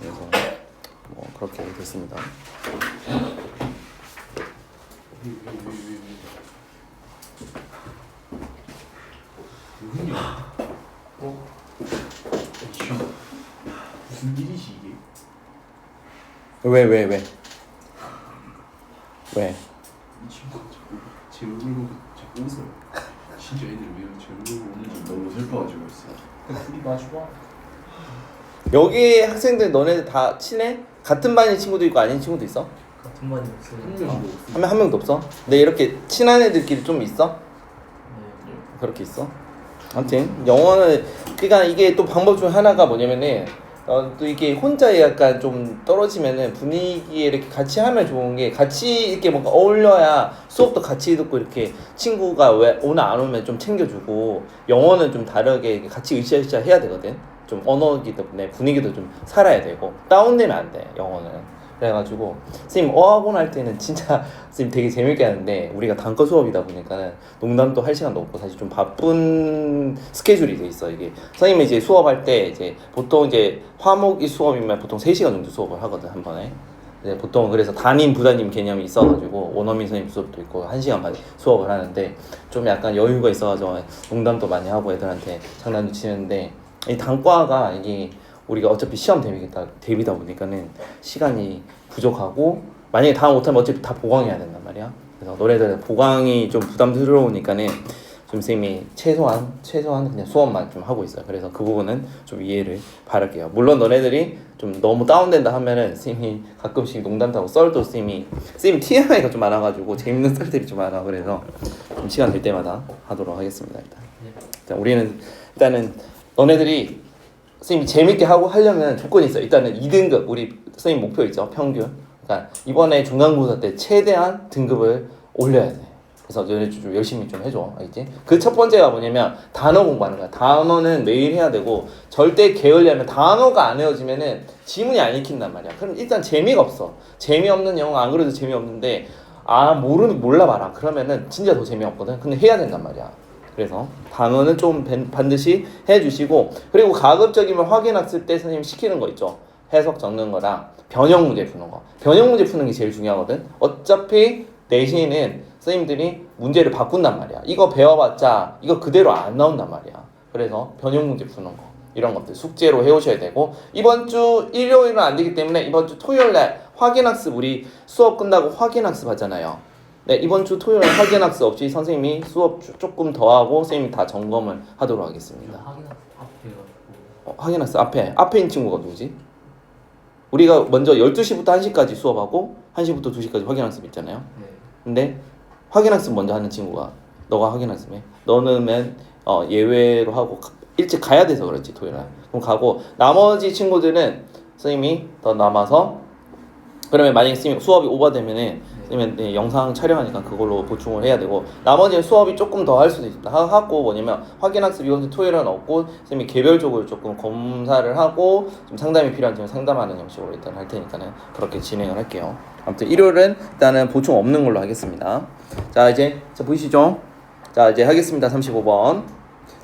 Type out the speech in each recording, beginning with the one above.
그래서 뭐 그렇게 됐습니다. 누구냐? 무슨 일이지 이게? 왜? 이 친구가 자꾸 제 얼굴로 자꾸 웃어요. 진짜 애들이 왜 제 얼굴로 오는지 너무 슬퍼가지고 있어. 둘이 마주봐. 여기 학생들 너네들 다 친해? 같은 반인 친구도 있고 아닌 친구도 있어? 같은 반이 없어요. 한 명도 없어? 근데 이렇게 친한 애들끼리 좀 있어? 네. 그렇게 있어? 아무튼 영어는 그러니까 이게 또 방법 중 하나가 뭐냐면은 또 이게 혼자 약간 좀 떨어지면은 분위기에 이렇게 같이 하면 좋은 게 같이 이렇게 뭔가 어울려야 수업도 같이 듣고 이렇게 친구가 왜 오늘 안 오면 좀 챙겨주고 영어는 좀 다르게 같이 으쌰으쌰 해야 되거든. 좀 언어기 때문에 분위기도 좀 살아야 되고 다운되면 안 돼 영어는. 그래가지고 선생님 어학원 할 때는 진짜 선생님 되게 재밌게 하는데 우리가 단과 수업이다 보니까 농담도 할 시간도 없고 사실 좀 바쁜 스케줄이 돼 있어 이게. 선생님이 이제 수업할 때 이제 보통 이제 화목이 수업이면 보통 3시간 정도 수업을 하거든 한 번에. 이제 보통 그래서 담임 부담임 개념이 있어가지고 원어민 선생님 수업도 있고 1시간 반 수업을 하는데 좀 약간 여유가 있어가지고 농담도 많이 하고 애들한테 장난도 치는데 이 단과가 이게 우리가 어차피 시험 대비다 보니까는 시간이 부족하고 만약에 다 못하면 어차피 다 보강해야 된단 말이야. 그래서 너네들 보강이 좀 부담스러우니까는 좀 선생님이 최소한 그냥 수업만 좀 하고 있어요. 그래서 그 부분은 좀 이해를 바랄게요. 물론 너네들이 좀 너무 다운된다 하면은 선생님이 가끔씩 농담하고 썰도 선생님이 TMI가 좀 많아가지고 재밌는 썰들이 좀 많아. 그래서 좀 시간 될 때마다 하도록 하겠습니다. 일단 우리는 일단은 너네들이 선생님이 재밌게 하고 하려면 조건이 있어요. 일단은 2등급 우리 선생님 목표 있죠. 평균. 그러니까 이번에 중간고사 때 최대한 등급을 올려야 돼. 그래서 너네 좀 열심히 좀 해줘. 알겠지? 그 첫 번째가 뭐냐면 단어 공부하는 거야. 단어는 매일 해야 되고 절대 게을리하면 단어가 안 외워지면은 지문이 안 읽힌단 말이야. 그럼 일단 재미가 없어. 재미없는 영어 안 그래도 재미없는데 몰라 봐라. 그러면은 진짜 더 재미없거든. 근데 해야 된단 말이야. 그래서 단어는 좀 반드시 해주시고 그리고 가급적이면 확인학습 때 선생님 시키는 거 있죠. 해석 적는 거랑 변형 문제 푸는 거. 변형 문제 푸는 게 제일 중요하거든. 어차피 내신은 선생님들이 문제를 바꾼단 말이야. 이거 배워봤자 이거 그대로 안 나온단 말이야. 그래서 변형 문제 푸는 거 이런 것들 숙제로 해오셔야 되고 이번 주 일요일은 안 되기 때문에 이번 주 토요일 날 확인학습 우리 수업 끝나고 확인학습 하잖아요. 네, 이번 주 토요일 확인학습 없이 선생님이 수업 조금 더 하고 선생님이 다 점검을 하도록 하겠습니다. 확인학습 앞에 확인학습 앞에 있는 친구가 누구지? 우리가 먼저 12시부터 1시까지 수업하고 1시부터 2시까지 확인학습 있잖아요. 네. 근데 확인학습 먼저 하는 친구가 너가 확인학습해. 너는 예외로 하고 일찍 가야 돼서 그렇지 토요일날. 그럼 가고 나머지 친구들은 선생님이 더 남아서 그러면 만약에 선생님 수업이 오버되면은 선생님은 영상 촬영하니까 그걸로 보충을 해야 되고 나머지는 수업이 조금 더 할 수도 있다 하고 뭐냐면 확인학습 이번 주 토요일은 없고 선생님이 개별적으로 조금 검사를 하고 좀 상담이 필요한 점을 상담하는 형식으로 일단 할 테니까는 그렇게 진행을 할게요. 아무튼 일요일은 일단은 보충 없는 걸로 하겠습니다. 자 이제 보이시죠? 자 이제 하겠습니다. 35번.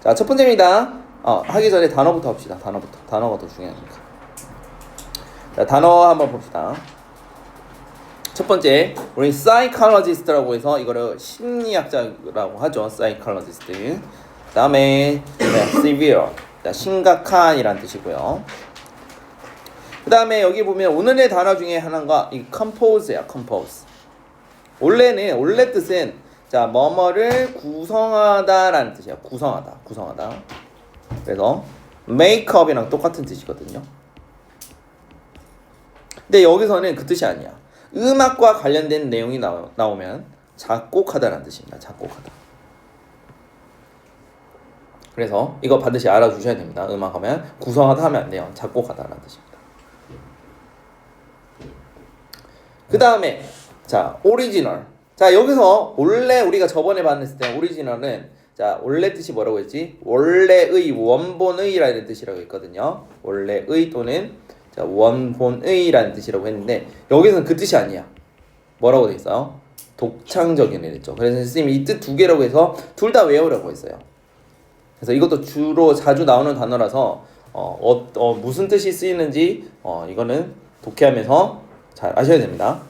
자 첫 번째입니다. 하기 전에 단어부터 합시다. 단어가 더 중요하니까. 자 단어 한번 봅시다. 첫 번째, 우리 psychologist라고 해서 이거를 심리학자라고 하죠. psychologist. 그다음에 severe, 심각한이란 뜻이고요. 그다음에 여기 보면 오늘의 단어 중에 하나가 이 compose야. compose. 원래 뜻은 뭐뭐를 구성하다라는 뜻이야. 구성하다. 그래서 make up이랑 똑같은 뜻이거든요. 근데 여기서는 그 뜻이 아니야. 음악과 관련된 내용이 나오면 작곡하다라는 뜻입니다. 작곡하다. 그래서 이거 반드시 알아주셔야 됩니다. 음악하면 구성하다 하면 안 돼요. 작곡하다라는 뜻입니다. 그 다음에 오리지널. 여기서 원래 우리가 저번에 봤을 때 오리지널은 원래 뜻이 뭐라고 했지? 원래의, 원본의라는 뜻이라고 했거든요. 원래의 또는 원본의라는 뜻이라고 했는데 여기서는 그 뜻이 아니야. 뭐라고 돼 있어요? 독창적인 이랬죠. 그래서 선생님이 이 뜻 두 개라고 해서 둘 다 외우라고 했어요. 그래서 이것도 주로 자주 나오는 단어라서 무슨 뜻이 쓰이는지 이거는 독해하면서 잘 아셔야 됩니다.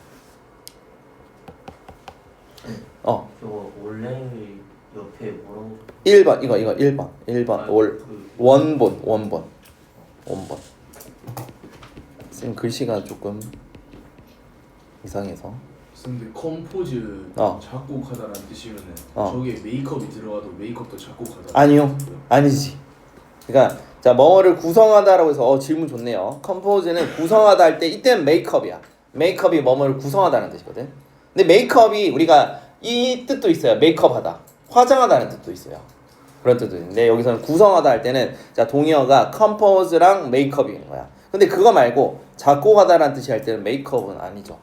저거 원래 옆에 뭐라고 1번 이거 1번 원본 쌤 글씨가 조금 이상해서 근데 컴포즈 어. 작곡하다라는 뜻이면은 어. 저기에 메이크업이 들어가도 메이크업도 작곡하다. 아니요. 아니지. 그러니까 자 뭐를 구성하다라고 해서 질문 좋네요. 컴포즈는 구성하다 할 때 이때는 메이크업이야. 메이크업이 뭐를 구성하다는 뜻이거든. 근데 메이크업이 우리가 이 뜻도 있어요. 메이크업하다, 화장하다는 뜻도 있어요. 그런 뜻도 있는데 여기서는 구성하다 할 때는 자 동의어가 컴포즈랑 메이크업이 있는 거야. 근데 그거 말고 작곡하다라는 뜻이 할 때는 메이크업은 아니죠.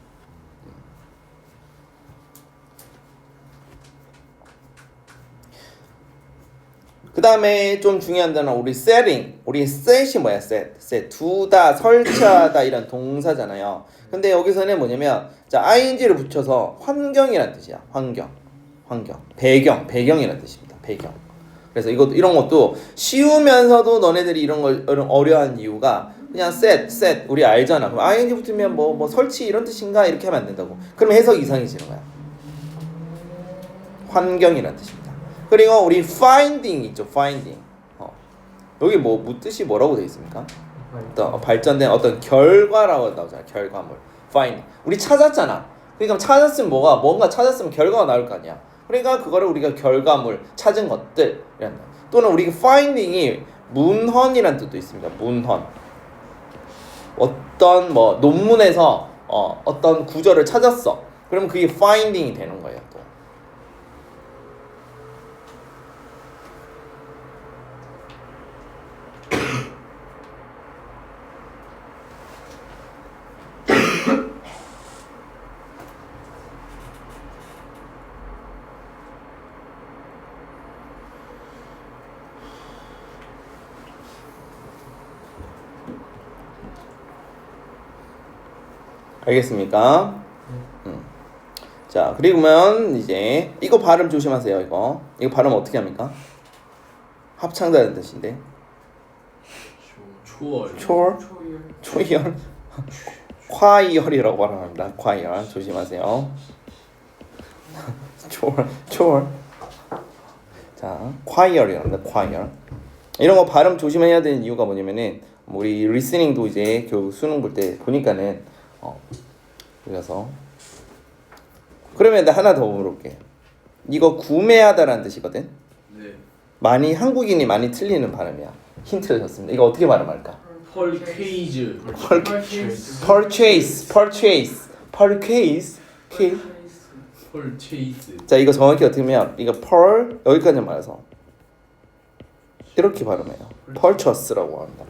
그 다음에 좀 중요한 단어 우리 setting. 우리 set이 뭐야? set 두다 설치하다 이런 동사잖아요. 근데 여기서는 뭐냐면 자 ing를 붙여서 환경이란 뜻이야. 환경 배경이란 뜻입니다. 배경. 그래서 이런 것도 쉬우면서도 너네들이 이런 걸 어려워하는 이유가 그냥 set 우리 알잖아. 그럼 ing 붙으면 뭐 설치 이런 뜻인가 이렇게 하면 안 된다고. 그러면 해석이 이상해지는 거야. 환경이란 뜻입니다. 그리고 우리 finding 있죠. finding. 여기 뭐 뜻이 뭐라고 되어 있습니까? 어떤 발전된 어떤 결과라고 나오잖아. 결과물. finding. 우리 찾았잖아. 그러니까 찾았으면 뭔가 찾았으면 결과가 나올 거 아니야. 그러니까 그거를 우리가 결과물, 찾은 것들 이란다. 또는 우리 finding이 문헌이란 뜻도 있습니다. 문헌. 어떤 뭐 논문에서 어떤 구절을 찾았어. 그러면 그게 finding이 되는 거예요. 또. 알겠습니까? 자, 그리고면 이제 이거 발음 조심하세요. 이거 발음 어떻게 합니까? 합창자는 뜻인데. 초열. 콰이얼이라고 발음합니다. 콰이얼 조심하세요. 초월. 자, 콰이얼이랍니다. 콰이얼. 이런 거 발음 조심해야 되는 이유가 뭐냐면은 우리 리스닝도 이제 교육 수능 볼 때 보니까는 그래서 그러면 나 하나 더 물어볼게. 이거 구매하다라는 뜻이거든. 네. 한국인이 많이 틀리는 발음이야. 힌트를 줬습니다. 이거 어떻게 발음할까? 펄케이즈. purchase. 펄체이스. 자, 이거 정확히 어떻게 하면 이거 여기까지 말해서 이렇게 발음해요. purchase라고 합니다.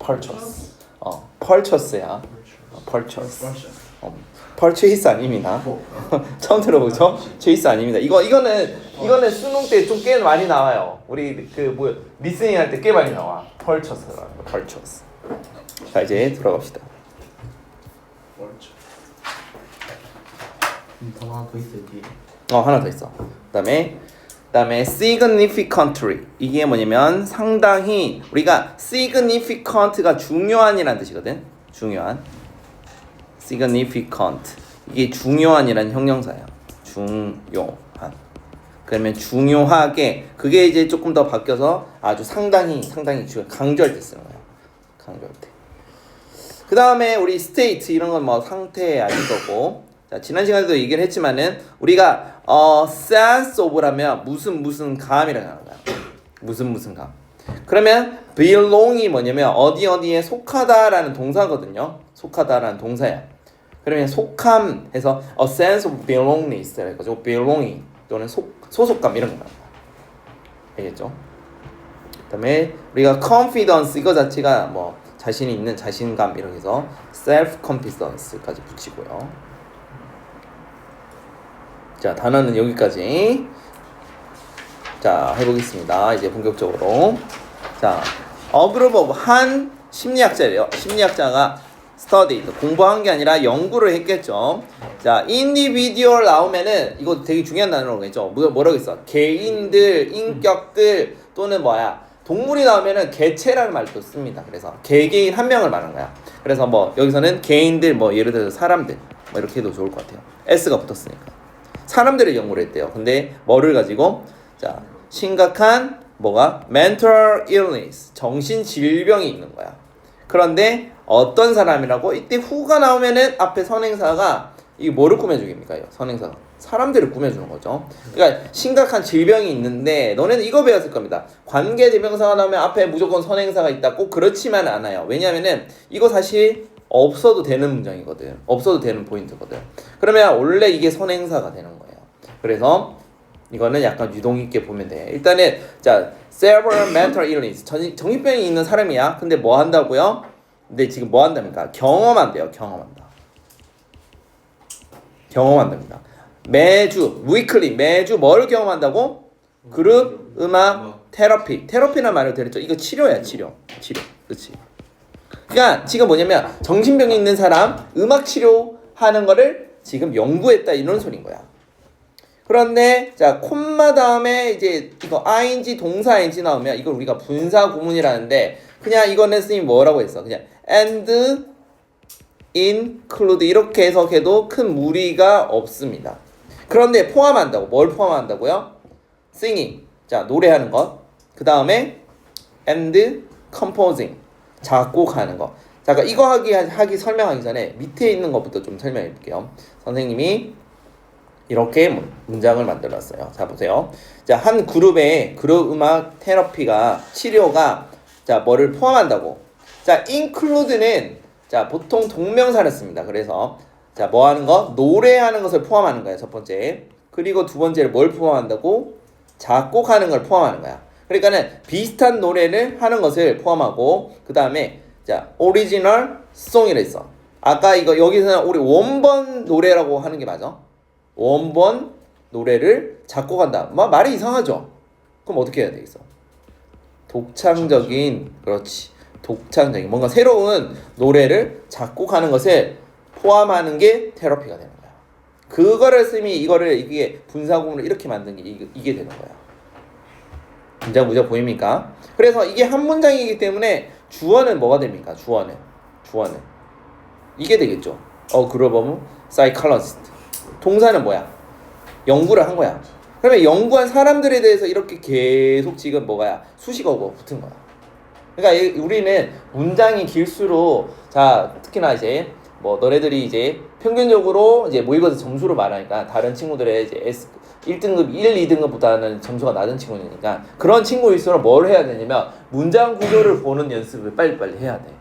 purchase야. purchase. purchase 아닙니다. 처음 들어보죠? chase 아닙니다. 이거는 수능 때 좀 꽤 많이 나와요. 우리 리스닝 할 때 꽤 많이 나와. purchase라는 거. purchase. 자, 이제 들어갑시다. 더 하나 더 있어요 뒤에. 하나 더 있어. 그다음에 significantly. 이게 뭐냐면 상당히 우리가 significant가 중요한이라는 뜻이거든. 중요한. significant. 이게 중요한이라는 형용사야. 중요한. 그러면 중요하게 그게 이제 조금 더 바뀌어서 아주 상당히 중요. 강조할 때 쓰는 거야. 강조할 때. 그 다음에 우리 state 이런 건 뭐 상태 아닐 거고. 자, 지난 시간에도 얘기를 했지만은 우리가 sense of라면 무슨 감이라고 하는 거야. 무슨 감. 그러면 belong이 뭐냐면 어디에 속하다라는 동사거든요. 속하다라는 동사야. 그러면 속함해서 a sense of belongingness 이거죠. belonging 또는 소속감 이런 거. 알겠죠? 그다음에 우리가 confidence 이거 자체가 뭐 자신이 있는 자신감 이렇게 해서 self confidence까지 붙이고요. 자, 단어는 여기까지. 자, 해보겠습니다. 이제 본격적으로. 자, 그룹 오브 한 심리학자래요. 심리학자가 studied 공부한 게 아니라 연구를 했겠죠. 자, individual 나오면은 이거 되게 중요한 단어라고 했죠. 뭐라고 했어? 개인들, 인격들 또는 동물이 나오면은 개체라는 말도 씁니다. 그래서 개개인 한 명을 말하는 거야. 그래서 뭐 여기서는 개인들 뭐 예를 들어서 사람들 뭐 이렇게 해도 좋을 것 같아요. S가 붙었으니까 사람들을 연구를 했대요. 근데 뭐를 가지고 자 심각한 뭐가 mental illness 정신 질병이 있는 거야. 그런데 어떤 사람이라고 이때 who가 나오면은 앞에 선행사가 이게 뭐를 꾸며주겠습니까? 선행사가 사람들을 꾸며주는 거죠. 그러니까 심각한 질병이 있는데 너네는 이거 배웠을 겁니다. 관계대명사가 나오면 앞에 무조건 선행사가 있다. 꼭 그렇지만 않아요. 왜냐하면은 이거 사실 없어도 되는 문장이거든. 없어도 되는 포인트거든. 그러면 원래 이게 선행사가 되는 거예요. 그래서 이거는 약간 유동 있게 보면 돼. 일단은 자 several mental illness 정신병이 있는 사람이야. 근데 뭐 한다고요? 근데 지금 뭐 한답니까? 경험한대요. 경험한답니다. 매주 weekly 매주 뭘 경험한다고? 그룹 음악 테라피. 테라피란 말을 들었죠. 이거 치료야, 치료. 그렇지. 그러니까 지금 뭐냐면 정신병이 있는 사람 음악 치료하는 거를 지금 연구했다 이런 소린 거야. 그런데 자 콤마 다음에 이제 이거 ing 동사 ing 나오면 이걸 우리가 분사 구문이라는데 그냥 이거는 선생님이 뭐라고 했어? 그냥 and include 이렇게 해석해도 큰 무리가 없습니다. 그런데 포함한다고 뭘 포함한다고요? singing 자 노래하는 것. 그 다음에 and composing 작곡하는 거. 잠깐 이거 하기 설명하기 전에 밑에 있는 것부터 좀 설명해 볼게요. 선생님이 이렇게 문장을 만들었어요. 자 보세요. 자 한 그룹의 그룹 음악 테라피가 치료가 자 뭐를 포함한다고. 자 include는 자 보통 동명사를 씁니다. 그래서 자 뭐 하는 거? 노래하는 것을 포함하는 거예요. 첫 번째. 그리고 두 번째를 뭘 포함한다고? 작곡하는 걸 포함하는 거야. 그러니까는 비슷한 노래를 하는 것을 포함하고 그 다음에 자 오리지널 송이라 있어. 아까 이거 여기서는 우리 원본 노래라고 하는 게 맞아? 원본 노래를 작곡한다. 말이 이상하죠? 그럼 어떻게 해야 되겠어? 독창적인 그렇지. 독창적인 뭔가 새로운 노래를 작곡하는 것을 포함하는 게 테라피가 되는 거야. 그거를 쌤이 이거를 이게 분사구문을 이렇게 만든 게 이게 되는 거야. 문장 보입니까? 그래서 이게 한 문장이기 때문에 주어는 뭐가 됩니까? 주어는 이게 되겠죠. 그러면 psychologist 동사는 뭐야? 연구를 한 거야. 그러면 연구한 사람들에 대해서 이렇게 계속 지금 뭐가야? 수식어가 붙은 거야. 그러니까 우리는 문장이 길수록 자 특히나 이제 뭐 너네들이 이제 평균적으로 이제 모의고사 점수로 말하니까 다른 친구들의 이제 1등급, 1, 2등급보다는 점수가 낮은 친구니까 그런 친구일수록 뭘 해야 되냐면 문장 구조를 보는 연습을 빨리빨리 해야 돼.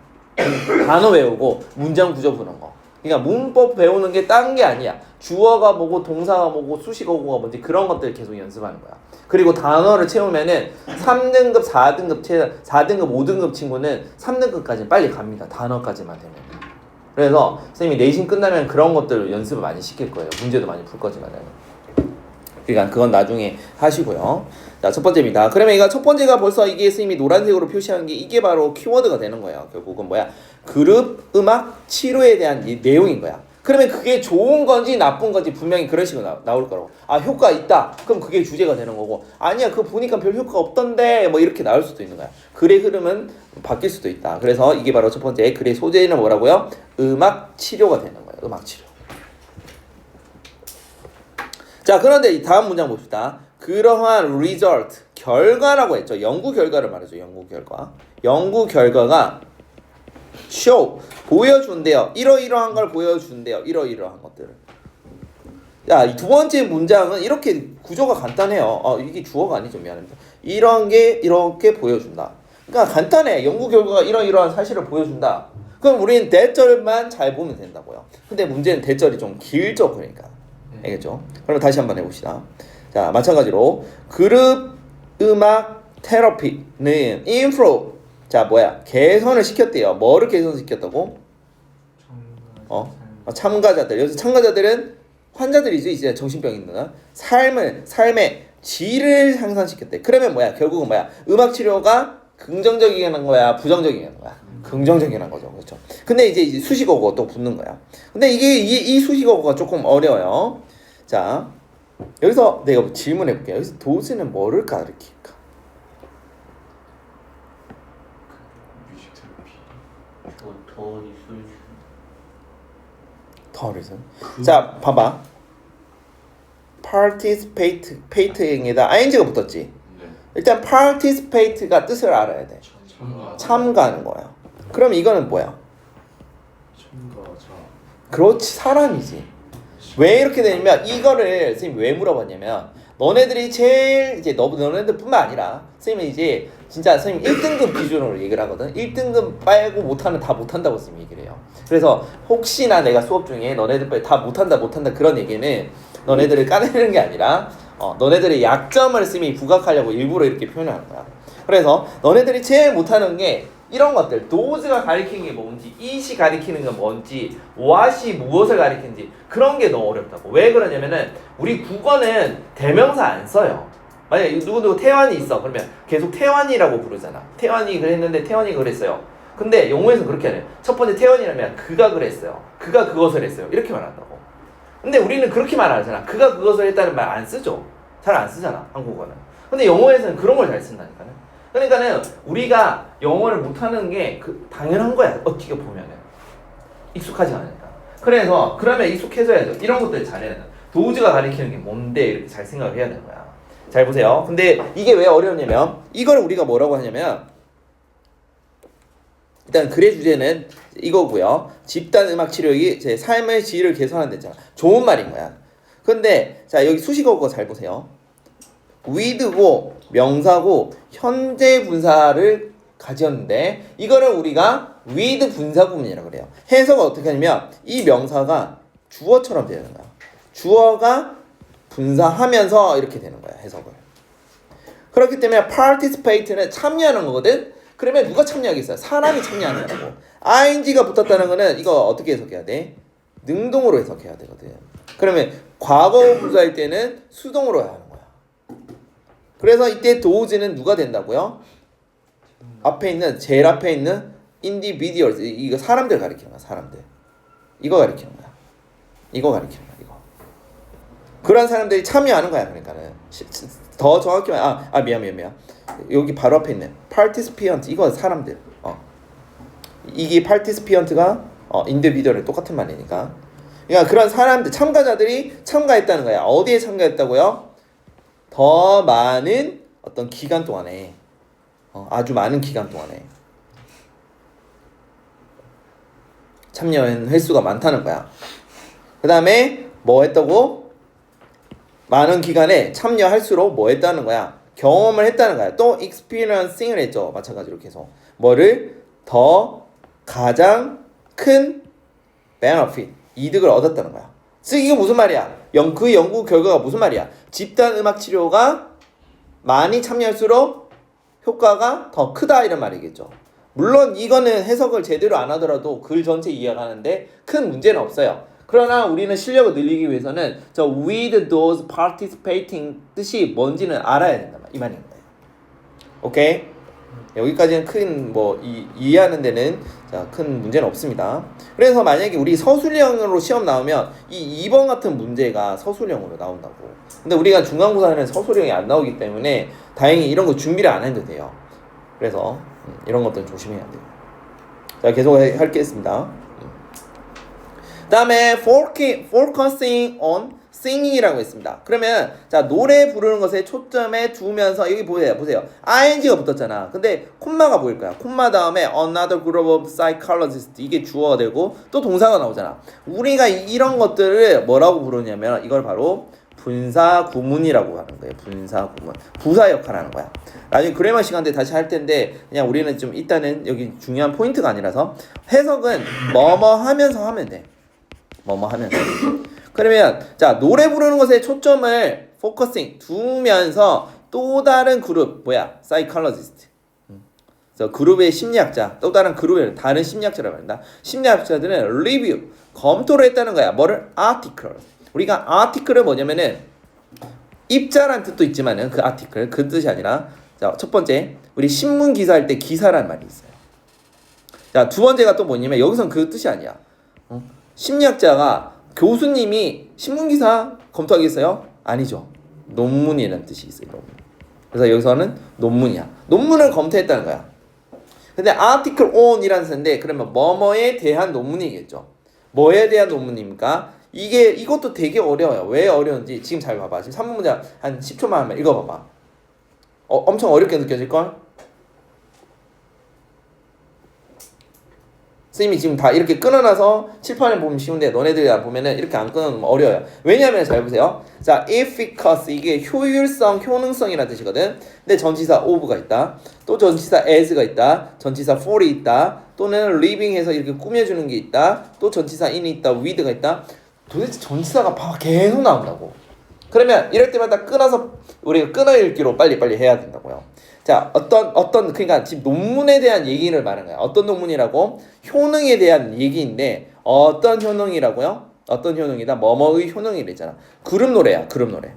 단어 외우고 문장 구조 보는 거. 그러니까 문법 배우는 게 딴 게 아니야. 주어가 뭐고 동사가 뭐고 수식어가 뭔지 그런 것들을 계속 연습하는 거야. 그리고 단어를 채우면은 3등급, 4등급, 4등급, 5등급 친구는 3등급까지 빨리 갑니다. 단어까지만 되면. 그래서 선생님이 내신 끝나면 그런 것들 연습을 많이 시킬 거예요. 문제도 많이 풀 거지만은. 그러니까 그건 나중에 하시고요. 자, 첫 번째입니다. 그러면 이거 첫 번째가 벌써 이게 선생님이 노란색으로 표시한 게 이게 바로 키워드가 되는 거예요. 결국은 뭐야? 그룹 음악 치료에 대한 이 내용인 거야. 그러면 그게 좋은 건지 나쁜 건지 분명히 그런 식으로 나올 거라고. 효과 있다. 그럼 그게 주제가 되는 거고. 아니야, 그거 보니까 별 효과 없던데. 뭐 이렇게 나올 수도 있는 거야. 글의 흐름은 바뀔 수도 있다. 그래서 이게 바로 첫 번째 글의 소재는 뭐라고요? 음악 치료가 되는 거예요. 음악 치료. 자, 그런데 다음 문장 봅시다. 그러한 result, 결과라고 했죠. 연구 결과를 말하죠. 연구 결과. 연구 결과가 show, 보여준대요. 이러이러한 걸 보여준대요. 이러이러한 것들을. 자, 이 두 번째 문장은 이렇게 구조가 간단해요. 이게 주어가 아니죠. 미안합니다. 이런 게 이렇게 보여준다. 그러니까 간단해. 연구 결과가 이러이러한 사실을 보여준다. 그럼 우리는 대절만 잘 보면 된다고요. 근데 문제는 대절이 좀 길죠. 그러니까. 알겠죠? 그럼 다시 한번 해봅시다. 자, 마찬가지로 그룹 음악 테라피는 improve. 자, 뭐야? 개선을 시켰대요. 뭐를 개선시켰다고? 참가자들. 여기서 참가자들은 환자들이죠. 이제 정신병 있는 삶의 질을 향상시켰대. 그러면 뭐야? 결국은 뭐야? 음악 치료가 긍정적인 거야, 부정적인 거야? 긍정적인 거죠. 그렇죠? 근데 이제 수식어가 또 붙는 거야. 근데 이 수식어가 조금 어려워요. 자, 여기서 내가 질문해 볼게요. 여기서 도스는 뭐를 가리킬까? 더 있을 더 reason. 자, 봐봐. participate에다 ing가 붙었지. 네. 일단 participate가 뜻을 알아야 돼. 참가하는 거야. 그럼 이거는 뭐야? 참가자. 그렇지, 사람이지. 왜 이렇게 되냐면 이거를 선생님 왜 물어봤냐면 너네들이 제일 이제 너네들뿐만 아니라 선생님이 이제 진짜 선생님 1등급 기준으로 얘기를 하거든. 1등급 빼고 못하는 다 못한다고 선생님이 얘기를 해요. 그래서 혹시나 내가 수업 중에 너네들 빼고 다 못한다 그런 얘기는 너네들을 까내는 게 아니라 너네들의 약점을 선생님이 부각하려고 일부러 이렇게 표현하는 거야. 그래서 너네들이 제일 못하는 게 이런 것들, does가 가리키는 게 뭔지, it이 가리키는 건 뭔지, what이 무엇을 가리키는지 그런 게 너무 어렵다고. 왜 그러냐면은 우리 국어는 대명사 안 써요. 만약에 누구누구 태환이 있어. 그러면 계속 태환이라고 부르잖아. 태환이 그랬는데 태환이 그랬어요. 근데 영어에서는 그렇게 안 해요. 첫 번째 태환이라면 그가 그랬어요. 그가 그것을 했어요. 이렇게 말한다고. 근데 우리는 그렇게 말 안 하잖아. 그가 그것을 했다는 말 안 쓰죠. 잘 안 쓰잖아. 한국어는. 근데 영어에서는 그런 걸 잘 쓴다니까요. 그러니까는 우리가 영어를 못하는 게 당연한 거야. 어떻게 보면은 익숙하지 않으니까. 그래서 그러면 익숙해져야죠. 이런 것들 잘해야 돼. 도우즈가 가리키는 게 뭔데 이렇게 잘 생각을 해야 되는 거야. 잘 보세요. 근데 이게 왜 어려웠냐면 이걸 우리가 뭐라고 하냐면 일단 글의 주제는 이거고요. 집단 음악 치료기 제 삶의 질을 개선하는 데잖아. 좋은 말인 거야. 근데 자 여기 수식어고 잘 보세요. with고 명사고 현재 분사를 가졌는데 이거를 우리가 with 분사 구문이라고 그래요. 해석은 어떻게 하냐면 이 명사가 주어처럼 되는 거야. 주어가 분사하면서 이렇게 되는 거야. 해석을. 그렇기 때문에 participate는 참여하는 거거든. 그러면 누가 참여하겠어요? 사람이 참여하는 거고. ing가 붙었다는 거는 이거 어떻게 해석해야 돼? 능동으로 해석해야 되거든. 그러면 과거 분사일 때는 수동으로 해야 하는 거야. 그래서 이때 does는 누가 된다고요? 제일 앞에 있는 individuals, 이거 사람들 가리키는 거야. 사람들. 이거 가리키는 거야. 이거 가리키는 거야. 이거. 그런 사람들이 참여하는 거야. 그러니까는 더 정확히 미안. 여기 바로 앞에 있는 participant, 이거 사람들. 이게 participant가 individual이 똑같은 말이니까. 그러니까 그런 사람들, 참가자들이 참가했다는 거야. 어디에 참가했다고요? 더 많은 어떤 기간 동안에 아주 많은 기간 동안에 참여한 횟수가 많다는 거야. 그 다음에 뭐 했다고? 많은 기간에 참여할수록 뭐 했다는 거야? 경험을 했다는 거야. 또 experiencing을 했죠. 마찬가지로 계속 뭐를 더 가장 큰 benefit, 이득을 얻었다는 거야. 즉 이거 무슨 말이야? 그 연구 결과가 무슨 말이야? 집단 음악 치료가 많이 참여할수록 효과가 더 크다 이런 말이겠죠. 물론 이거는 해석을 제대로 안 하더라도 글 전체 이해하는데 큰 문제는 없어요. 그러나 우리는 실력을 늘리기 위해서는 저 with those participating 뜻이 뭔지는 알아야 된다 이 말인 거예요. 오케이? 여기까지는 큰 이해하는 데는 큰 문제는 없습니다. 그래서 만약에 우리 서술형으로 시험 나오면 이 2번 같은 문제가 서술형으로 나온다고. 근데 우리가 중간고사는 서술형이 안 나오기 때문에 다행히 이런 거 준비를 안 해도 돼요. 그래서 이런 것들은 조심해야 돼요. 자, 계속 하겠습니다. 다음에 focusing on singing이라고 했습니다. 그러면 자 노래 부르는 것에 초점에 두면서 여기 보세요. ing가 붙었잖아. 근데 콤마가 보일까요? 콤마 다음에 another group of psychologists, 이게 주어가 되고 또 동사가 나오잖아. 우리가 이런 것들을 뭐라고 부르냐면 이걸 바로 분사 구문이라고 하는 거예요. 분사 구문. 부사 역할을 하는 거야. 나중에 그래머 시간 때 다시 할 텐데 그냥 우리는 좀 일단은 여기 중요한 포인트가 아니라서 해석은 뭐뭐 하면서 하면 돼. 뭐뭐 하면서. 그러면 자 노래 부르는 것에 초점을 포커싱 두면서 또 다른 그룹 사이콜로지스트. 그래서 그룹의 심리학자, 또 다른 그룹의 다른 심리학자라고 합니다. 심리학자들은 리뷰, 검토를 했다는 거야. 뭐를? 아티클. 우리가 아티클은 뭐냐면은 입자란 뜻도 있지만은 그 아티클 그 뜻이 아니라 자 첫 번째 우리 신문 기사할 때 기사란 말이 있어요. 자 두 번째가 또 뭐냐면 여기선 그 뜻이 아니야. 심리학자가 교수님이 신문기사 검토하겠어요? 아니죠. 논문이라는 뜻이 있어요. 논문. 그래서 여기서는 논문이야. 논문을 검토했다는 거야. 근데 article on이라는 뜻인데 그러면 뭐뭐에 대한 논문이겠죠. 뭐에 대한 논문입니까? 이것도 되게 어려워요. 왜 어려운지 지금 잘 봐봐. 지금 3분 문제 한 10초만 하면 읽어봐봐. 엄청 어렵게 느껴질걸? 선생님이 지금 다 이렇게 끊어놔서 칠판에 보면 쉬운데 너네들이 보면은 이렇게 안 끊어놓으면 어려워요. 왜냐하면 잘 보세요. 자, efficacy 이게 효율성, 효능성이라는 뜻이거든. 근데 전치사 of가 있다. 또 전치사 as가 있다. 전치사 for이 있다. 또는 living해서 이렇게 꾸며주는 게 있다. 또 전치사 in이 있다. with가 있다. 도대체 전치사가 계속 나온다고. 그러면 이럴 때마다 끊어서 우리가 끊어 읽기로 빨리빨리 해야 된다고요. 자, 그러니까 지금 논문에 대한 얘기를 말하는 거야. 어떤 논문이라고? 효능에 대한 얘기인데, 어떤 효능이라고요? 어떤 효능이다? 뭐뭐의 효능이랬잖아. 그룹 노래야, 그룹 노래.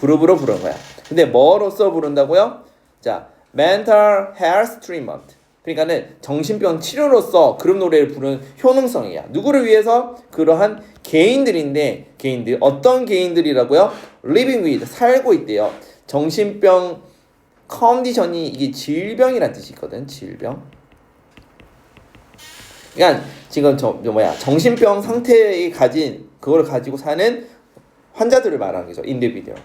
그룹으로 부르는 거야. 근데 뭐로써 부른다고요? 자, mental health treatment. 그러니까는 정신병 치료로서 그룹 노래를 부르는 효능성이야. 누구를 위해서? 그러한 개인들인데, 어떤 개인들이라고요? living with, 살고 있대요. 정신병 컨디션이 이게 질병이란 뜻이 있거든. 질병. 그러니까 지금 정신병 상태에 그걸 가지고 사는 환자들을 말하는 거죠. individual.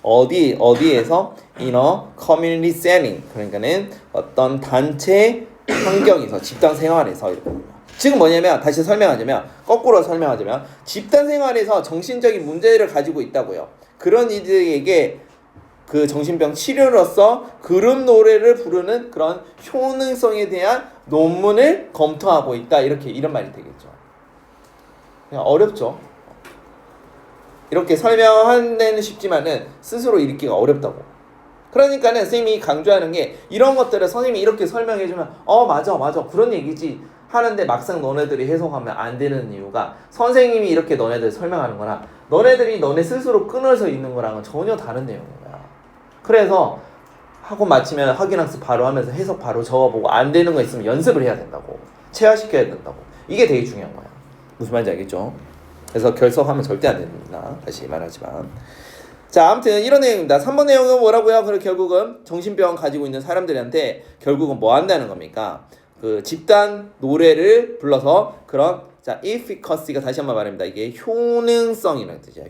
어디에서 in a community setting. 그러니까는 어떤 단체 환경에서 집단 생활에서 이렇게. 지금 뭐냐면 다시 설명하자면 거꾸로 설명하자면 집단 생활에서 정신적인 문제를 가지고 있다고요. 그런 이들에게 그 정신병 치료로서 그룹 노래를 부르는 그런 효능성에 대한 논문을 검토하고 있다. 이런 말이 되겠죠. 그냥 어렵죠. 이렇게 설명하는 데는 쉽지만은 스스로 읽기가 어렵다고. 그러니까는 선생님이 강조하는 게 이런 것들을 선생님이 이렇게 설명해주면 맞아 그런 얘기지 하는데 막상 너네들이 해석하면 안 되는 이유가 선생님이 이렇게 너네들 설명하는 거랑 너네들이 너네 스스로 끊어서 있는 거랑은 전혀 다른 내용인 거야. 그래서 학원 마치면 확인학습 바로 하면서 해석 바로 적어보고 안 되는 거 있으면 연습을 해야 된다고. 체화시켜야 된다고. 이게 되게 중요한 거야. 무슨 말인지 알겠죠? 그래서 결석하면 절대 안 됩니다. 다시 말하지만. 자, 아무튼 이런 내용입니다. 3번 내용은 뭐라고요? 그리고 결국은 정신병 가지고 있는 사람들한테 결국은 뭐 한다는 겁니까? 그 집단 노래를 불러서 그런 자, efficacy가 다시 한번 말합니다. 이게 효능성이라는 뜻이야.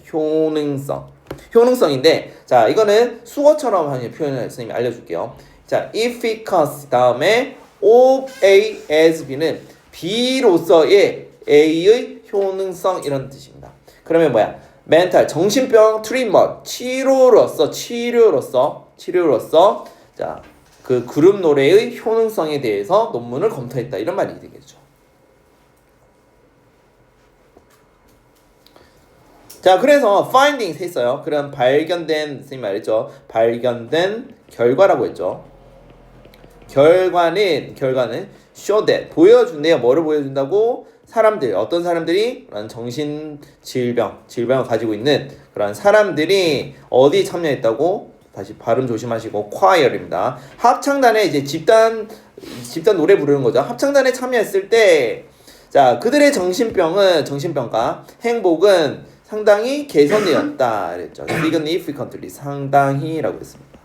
효능성인데 자, 이거는 수어처럼 하는 표현을 선생님이 알려줄게요. 자, efficacy 다음에 of A as B는 B로서의 A의 효능성 이런 뜻입니다. 그러면 뭐야? 멘탈 정신병 트리트먼트 치료로서 자, 그 그룹 노래의 효능성에 대해서 논문을 검토했다 이런 말이 되겠죠. 자, 그래서 findings 했어요. 그럼 발견된 선생님 말했죠. 발견된 결과라고 했죠. 결과는 show that 보여준대요. 뭐를 보여준다고? 어떤 사람들이 그런 정신 질병을 가지고 있는 그런 사람들이 어디 참여했다고? 다시 발음 조심하시고 choir입니다. 합창단에 이제 집단 노래 부르는 거죠. 합창단에 참여했을 때 자, 그들의 정신병과 행복은 상당히 개선되었다 그랬죠. significantly 상당히라고 했습니다.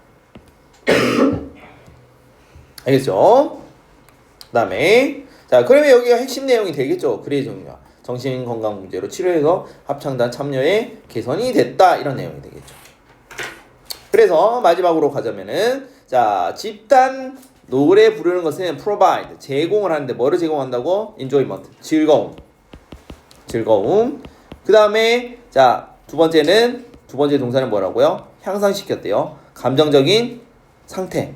알겠죠? 그다음에 자, 그러면 여기가 핵심 내용이 되겠죠. 그의 정리와 정신건강 문제로 치료해서 합창단 참여에 개선이 됐다 이런 내용이 되겠죠. 그래서 마지막으로 가자면은 자, 집단 노래 부르는 것은 provide 제공을 하는데 뭐를 제공한다고? enjoyment 즐거움. 그 다음에 자, 두 번째 동사는 뭐라고요? 향상시켰대요. 감정적인 상태.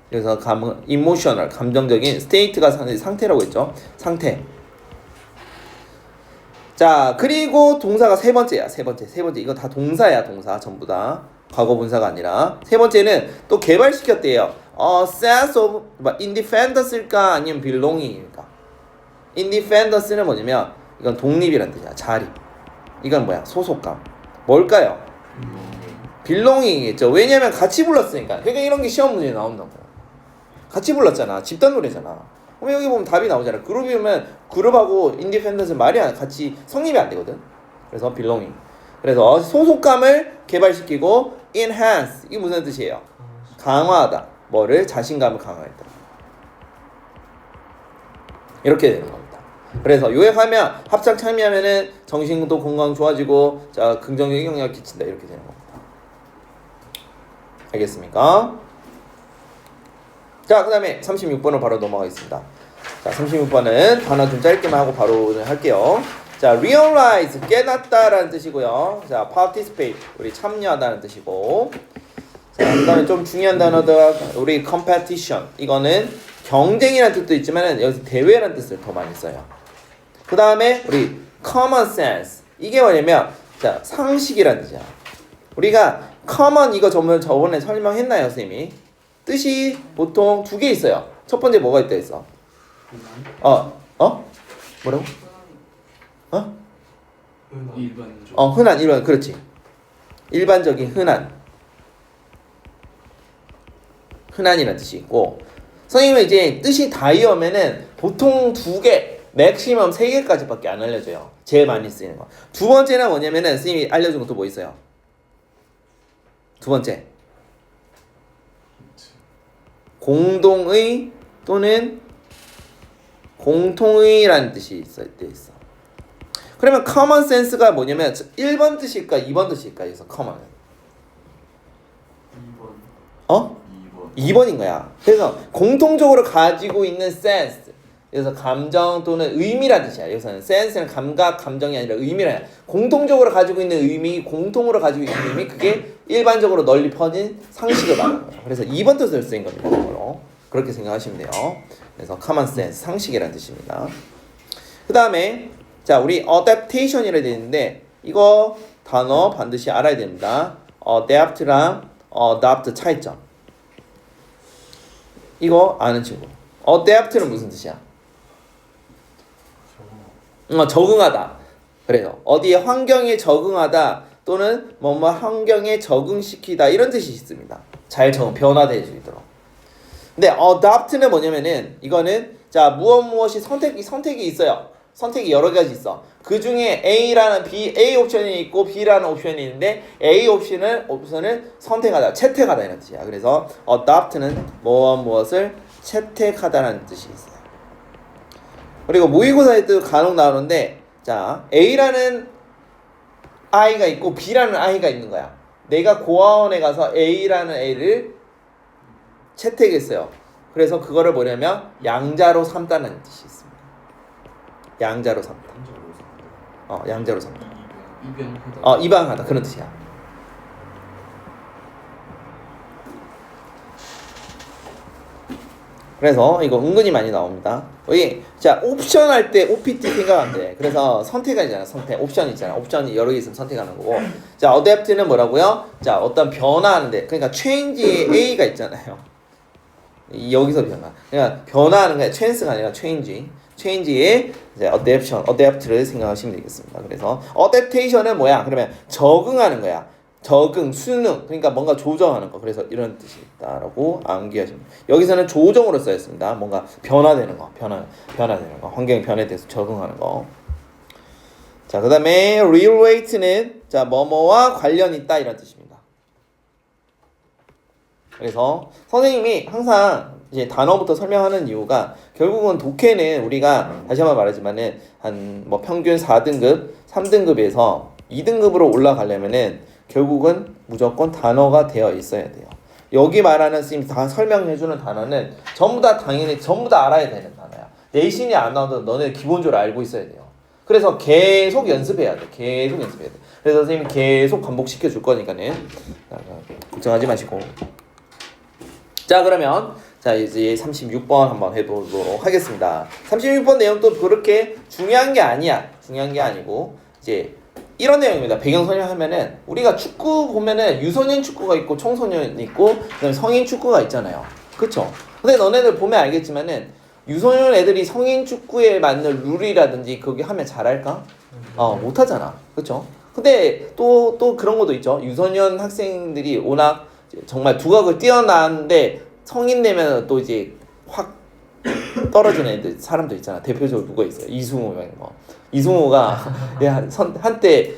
그래서 emotional 감정적인 state가 상태라고 했죠. 상태. 자, 그리고 동사가 세 번째야. 세 번째 이거 다 동사야. 동사 전부 다 과거 분사가 아니라. 세 번째는 또 개발시켰대요. sense of independence일까 아니면 belonging일까? independence는 뭐냐면 이건 독립이란 뜻이야. 자리. 이건 뭐야? 소속감. 뭘까요? belonging이겠죠. 왜냐면 같이 불렀으니까. 그러니까 이런 게 시험 문제에 나온다고. 같이 불렀잖아. 집단 노래잖아. 그럼 여기 보면 답이 나오잖아. 그룹이면 그룹하고 인디펜던스 말이 같이 성립이 안 되거든. 그래서 belonging. 그래서 소속감을 개발시키고 enhance 이게 무슨 뜻이에요? 강화하다. 뭐를? 자신감을 강화했다. 이렇게 되는 겁니다. 그래서 요약하면 합작 참여하면은 정신도 건강 좋아지고 자 긍정적 영향을 끼친다 이렇게 되는 겁니다. 알겠습니까? 자 그다음에 36번을 바로 넘어가겠습니다. 자 36번은 단어 좀 짧게만 하고 바로 할게요. 자 realize 깨닫다라는 뜻이고요. 자 participate 우리 참여하다는 뜻이고 자 그다음에 좀 중요한 단어가 우리 competition 이거는 경쟁이라는 뜻도 있지만 여기서 대회라는 뜻을 더 많이 써요. 그 다음에 우리 common sense 이게 뭐냐면 자 상식이라는 뜻이야. 우리가 common 이거 저번에 설명했나요 선생님이? 뜻이 보통 두 개 있어요. 첫 번째 뭐가 있다 했어? 뭐라고? 일반적. 흔한 그렇지. 일반적인 흔한이라는 뜻이 있고 선생님은 이제 뜻이 다이어면은 보통 두 개, 맥시멈 세 개까지밖에 안 알려줘요. 제일 많이 쓰이는 거. 두 번째는 뭐냐면은 선생님이 알려준 것도 뭐 있어요? 두 번째 공동의 또는 공통의라는 뜻이 있어. 그러면 common sense가 뭐냐면 1번 뜻일까 2번 뜻일까 해서 common 2번 2번인 거야. 그래서 공통적으로 가지고 있는 sense 그래서 감정 또는 의미라는 뜻이야. 여기서는 sense는 감각, 감정이 아니라 의미라. 공통적으로 가지고 있는 의미, 공통으로 가지고 있는 의미 그게 일반적으로 널리 퍼진 상식을 말하는 거예요. 그래서 2번 뜻을 쓰인 겁니다. 이걸로. 그렇게 생각하시면 돼요. 그래서 common sense, 상식이라는 뜻입니다. 그 다음에 자 우리 adaptation이라 되어 있는데 이거 단어 반드시 알아야 됩니다. adapt랑 adopt 차이점. 이거 아는 친구. adapt는 무슨 뜻이야? 적응하다. 그래요. 어디에 환경에 적응하다 또는 뭐뭐 환경에 적응시키다 이런 뜻이 있습니다. 잘 변화될 수 있도록. 근데 adopt는 뭐냐면은 이거는 자 무엇이 선택이 있어요. 선택이 여러 가지 있어. 그 중에 A 옵션이 있고 B라는 옵션이 있는데 A 옵션을 선택하다, 채택하다 이런 뜻이야. 그래서 adopt는 무엇을 채택하다라는 뜻이 있어요. 그리고 모의고사에도 간혹 나오는데 자 A라는 아이가 있고 B라는 아이가 있는 거야. 내가 고아원에 가서 A라는 애를 채택했어요. 그래서 그거를 뭐냐면 양자로 삼다는 뜻이 있습니다. 양자로 삼다. 양자로 삼다. 입양하다 그런 뜻이야. 그래서 이거 은근히 많이 나옵니다. 여기 자 옵션 할 때 OPT 생각하면 돼. 그래서 선택이잖아. 선택 옵션 있잖아. 옵션이 여러 개 있으면 선택하는 거고. 자 adapt는 뭐라고요? 자 어떤 변화하는데 그러니까 change에 A가 있잖아요. 여기서 변화. 그러니까 변화하는 게 chance가 아니라 change에 이제 adapt를 생각하시면 되겠습니다. 그래서 adaptation은 뭐야? 그러면 적응하는 거야. 적응, 수능, 그러니까 뭔가 조정하는 거. 그래서 이런 뜻이 있다라고 암기하시면 돼요. 여기서는 조정으로 쓰였습니다. 뭔가 변화되는 거, 변화되는 거, 환경이 변화돼서 적응하는 거. 자, 그 다음에 relate는 자 뭐뭐와 관련 있다 이런 뜻입니다. 그래서 선생님이 항상 이제 단어부터 설명하는 이유가 결국은 독해는 우리가 다시 한번 말하지만은 한 뭐 평균 4등급, 3등급에서 2등급으로 올라가려면은 결국은 무조건 단어가 되어 있어야 돼요. 여기 말하는 선생님 다 설명해주는 단어는 전부 다 당연히 전부 다 알아야 되는 단어야. 내신이 안 나와도 너네 기본적으로 알고 있어야 돼요. 그래서 계속 연습해야 돼. 그래서 선생님이 계속 반복시켜 줄 거니까는 걱정하지 마시고. 자 그러면 자 이제 36번 한번 해보도록 하겠습니다. 36번 내용도 그렇게 중요한 게 아니고 이제 이런 내용입니다. 배경 설명하면은 우리가 축구 보면은 유소년 축구가 있고 청소년 있고 그다음에 성인 축구가 있잖아요. 그쵸? 근데 너네들 보면 알겠지만은 유소년 애들이 성인 축구에 맞는 룰이라든지 거기 하면 잘할까? 못하잖아. 그쵸? 근데 또 그런 것도 있죠. 유소년 학생들이 워낙 정말 두각을 뛰어나는데 성인 되면 또 이제 확 떨어지는 애들 사람도 있잖아. 대표적으로 누가 있어요? 이승우 이런 거. 이승우가 한때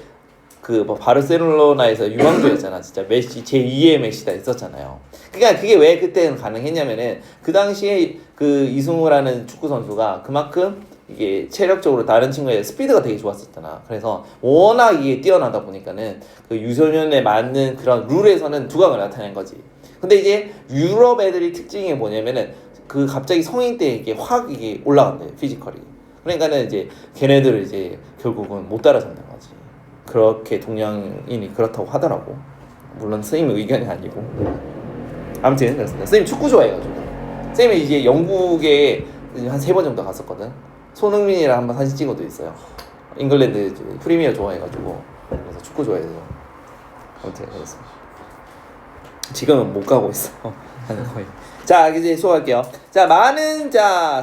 그 뭐 바르셀로나에서 유망주였잖아. 진짜 메시 제2의 메시가 있었잖아요. 그러니까 그게 왜 그때는 가능했냐면은 그 당시에 그 이승우라는 축구 선수가 그만큼 이게 체력적으로 다른 친구의 스피드가 되게 좋았었잖아. 그래서 워낙 이게 뛰어나다 보니까는 그 유소년에 맞는 그런 룰에서는 두각을 나타낸 거지. 근데 이제 유럽 애들이 특징이 뭐냐면은 그 갑자기 성인 때 이게 확 이게 올라간대 피지컬이. 그러니까는 이제 걔네들을 이제 결국은 못 따라잡는 거지. 그렇게 동양인이 그렇다고 하더라고. 물론 선생님 의견이 아니고. 아무튼 그렇습니다. 선생님 축구 좋아해가지고. 선생님이 이제 영국에 한 3번 정도 갔었거든. 손흥민이랑 한번 사진 찍어도 있어요. 잉글랜드 프리미어 좋아해가지고. 그래서 축구 좋아해서. 아무튼 그렇습니다. 지금은 못 가고 있어. 거의. 자, 이제 수고할게요. 자, 많은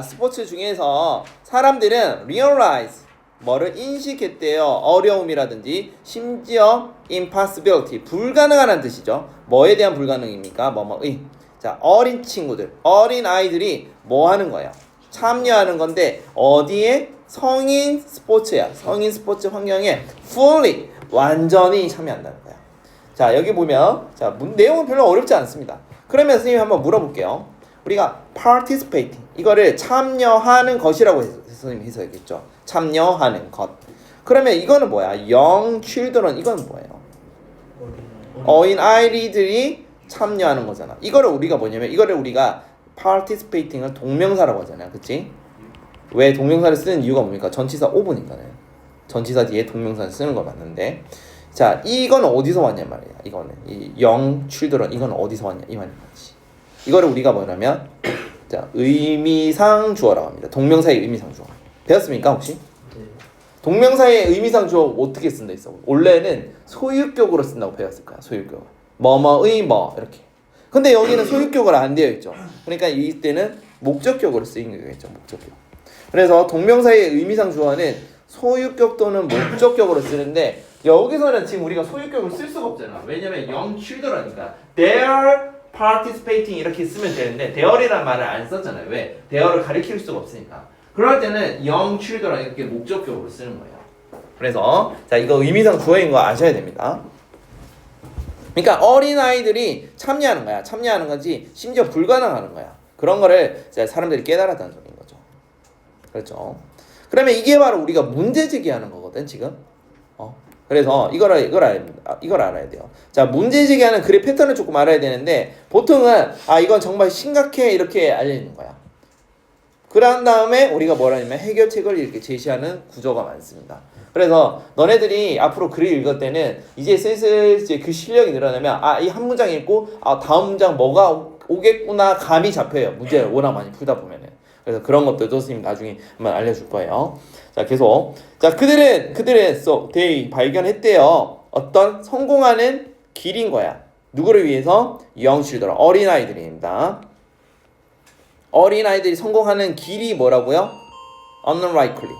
스포츠 중에서 사람들은 realize 뭐를 인식했대요. 어려움이라든지 심지어 impossibility 불가능하다는 뜻이죠. 뭐에 대한 불가능입니까? 뭐뭐의. 자, 어린 친구들, 어린 아이들이 뭐 하는 거예요? 참여하는 건데 어디에? 성인 스포츠야. 성인 스포츠 환경에 fully 완전히 참여한다는 거야. 자, 여기 보면 자, 내용은 별로 어렵지 않습니다. 그러면 선생님이 한번 물어볼게요. 우리가 participating 이거를 참여하는 것이라고 선생님이 해석했겠죠. 참여하는 것. 그러면 이거는 뭐야? young children 이건 뭐예요? 어린 아이들이 참여하는 거잖아. 이거를 우리가 뭐냐면 이거를 우리가 participating을 동명사라고 하잖아요. 그치? 왜 동명사를 쓰는 이유가 뭡니까? 전치사 오브니까요. 전치사 뒤에 동명사를 쓰는 거 맞는데 자, 이거는 어디서 왔냐 말이야. 이거는 이 young children 이거는 어디서 왔냐 이 말이지. 이거를 우리가 뭐냐면 자, 의미상 주어라고 합니다. 동명사의 의미상 주어. 배웠습니까 혹시? 네. 동명사의 의미상 주어 어떻게 쓴다 있어? 원래는 소유격으로 쓴다고 배웠을 거야. 소유격. 뭐뭐의 뭐 이렇게. 근데 여기는 소유격으로 안 되어 있죠. 그러니까 이때는 목적격으로 쓰인 거겠죠. 목적격. 그래서 동명사의 의미상 주어는 소유격 또는 목적격으로 쓰는데 여기서는 지금 우리가 소유격을 쓸 수가 없잖아. 왜냐면 young children이니까 they're participating 이렇게 쓰면 되는데 there이라는 말을 안 썼잖아요. 왜? there를 가리킬 수가 없으니까. 그럴 때는 young children 이렇게 목적격으로 쓰는 거예요. 그래서 자, 이거 의미상 주어인 거 아셔야 됩니다. 그러니까 어린 아이들이 참여하는 거야. 참여하는 거지 심지어 불가능하는 거야. 그런 거를 사람들이 깨달았다는 소리인 거죠. 그렇죠. 그러면 이게 바로 우리가 문제 제기하는 거거든 지금. 그래서 이걸 알아야 돼요. 자, 문제 제기하는 글의 패턴을 조금 알아야 되는데 보통은 이건 정말 심각해 이렇게 알려있는 거야. 그런 다음에 우리가 뭐라냐면 해결책을 이렇게 제시하는 구조가 많습니다. 그래서 너네들이 앞으로 글을 읽을 때는 이제 슬슬 이제 그 실력이 늘어나면 이 한 문장 읽고 다음 문장 뭐가 오겠구나 감이 잡혀요. 문제를 워낙 많이 풀다 보면은. 그래서 그런 것들도 선생님 나중에 한번 알려줄 거예요. 자, 계속. 자, 그들은 they 발견했대요. 어떤 성공하는 길인 거야. 누구를 위해서? young children, 어린아이들입니다. 어린아이들이 성공하는 길이 뭐라고요? unlikely.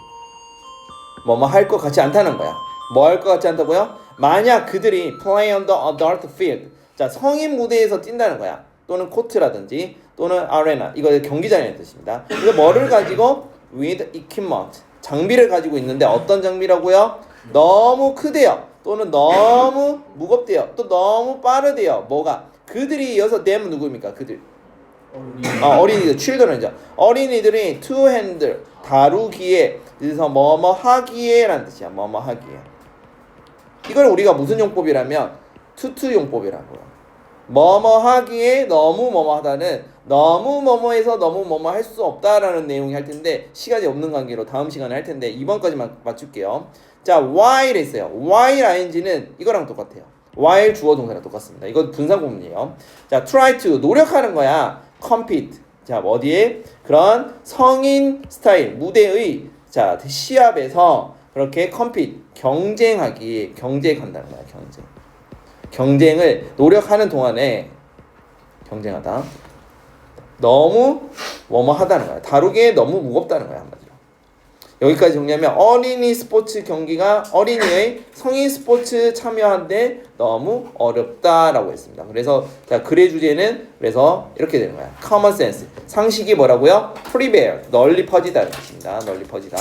뭐 할 것 같지 않다는 거야. 뭐 할 것 같지 않다고요? 만약 그들이 play on the adult field. 자, 성인 무대에서 뛴다는 거야. 또는 코트라든지 또는 아레나. 이거 경기장이라는 뜻입니다. 그래서 뭐를 가지고 with equipment. 장비를 가지고 있는데 어떤 장비라고요? 너무 크대요. 또는 너무 무겁대요. 또 너무 빠르대요. 뭐가? 그들이 이어서 them 누구입니까? 그들. 어린이들, children이죠. 어린이들이 to handle, 다루기에, 그래서 뭐뭐 하기에 라는 뜻이야. 뭐뭐 하기에. 이걸 우리가 무슨 용법이라면 to 용법이라고요. 뭐뭐 하기에 너무 뭐뭐 하다는 너무 뭐뭐해서 너무 뭐뭐 할 수 없다라는 내용이 할 텐데 시간이 없는 관계로 다음 시간에 할 텐데 이번까지만 맞출게요. 자, while 있어요. while ing는 이거랑 똑같아요. while 주어 동사랑 똑같습니다. 이건 분사 구문이에요. 자, try to 노력하는 거야. compete. 자, 어디에? 그런 성인 스타일 무대의 자, 시합에서 그렇게 compete 경쟁한다는 거야. 경쟁을 노력하는 동안에 경쟁하다. 너무 뭐뭐 하다는 거야. 다루기에 너무 무겁다는 거야. 한마디로. 여기까지 정리하면 어린이 스포츠 경기가 어린이의 성인 스포츠 참여하는데 너무 어렵다라고 했습니다. 그래서 자, 글의 주제는 그래서 이렇게 되는 거야. common sense. 상식이 뭐라고요? prevail. 널리 퍼지다는 뜻입니다. 널리 퍼지다.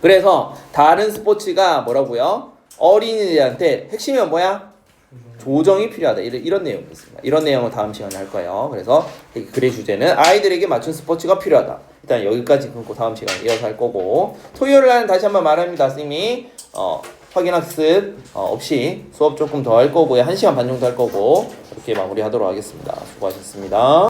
그래서 다른 스포츠가 뭐라고요? 어린이들한테 핵심이 뭐야? 조정이 필요하다. 이런 내용이었습니다. 이런 내용을 다음 시간에 할 거예요. 그래서 글의 주제는 아이들에게 맞춘 스포츠가 필요하다. 일단 여기까지 끊고 다음 시간에 이어서 할 거고, 토요일 날은 다시 한번 말합니다. 선생님이 확인학습 없이 수업 조금 더 할 거고요. 1시간 반 정도 할 거고, 이렇게 마무리하도록 하겠습니다. 수고하셨습니다.